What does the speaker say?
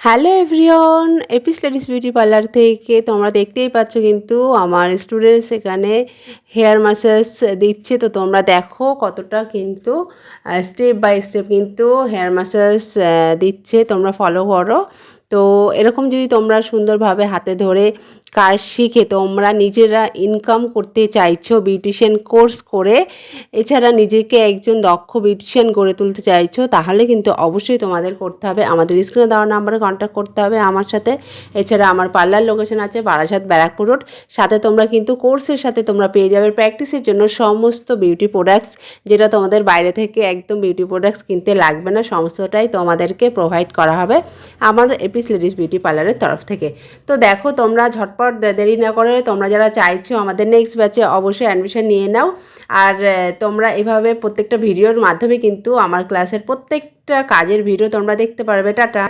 Hello everyone, Apis ladies beauty parlour থেকে তোমরা দেখতেই পাচ্ছ কিন্তু আমার স্টুডেন্টস এখানে হেয়ার ম্যাসাজ দিচ্ছে। তো তোমরা দেখো কতটা কিন্তু স্টেপ বাই স্টেপ কিন্তু হেয়ার ম্যাসাজ দিচ্ছে, তোমরা ফলো করো। তো এরকম যদি তোমরা সুন্দরভাবে হাতে ধরে কাজ শিখে তোমরা নিজেরা ইনকাম করতে চাইছো বিউটিশিয়ান কোর্স করে, এছাড়া নিজেকে একজন দক্ষ বিউটিশিয়ান গড়ে তুলতে চাইছো, তাহলে কিন্তু অবশ্যই তোমাদের করতে হবে আমাদের স্ক্রিনে দেওয়া নাম্বারে কন্ট্যাক্ট করতে হবে আমার সাথে। এছাড়া আমার পার্লার লোকেশন আছে বারাসাত ব্যারাকপুর রোড। সাথে তোমরা কিন্তু কোর্সের সাথে তোমরা পেয়ে যাবে প্র্যাকটিসের জন্য সমস্ত বিউটি প্রোডাক্টস, যেটা তোমাদের বাইরে থেকে একদম বিউটি প্রোডাক্টস কিনতে লাগবে না, সমস্তটাই তোমাদেরকে প্রোভাইড করা হবে আমার এপিস লেডিস বিউটি পার্লারের তরফ থেকে। তো দেখো তোমরা ঝটপট দেরি না করে তোমরা যারা চাইছো আমাদের নেক্সট ব্যাচে অবশ্যই অ্যাডমিশন নিয়ে নাও। আর তোমরা এভাবে প্রত্যেকটা ভিডিওর মাধ্যমে কিন্তু আমার ক্লাসের প্রত্যেকটা কাজের ভিডিও তোমরা দেখতে পারবে। টাটা।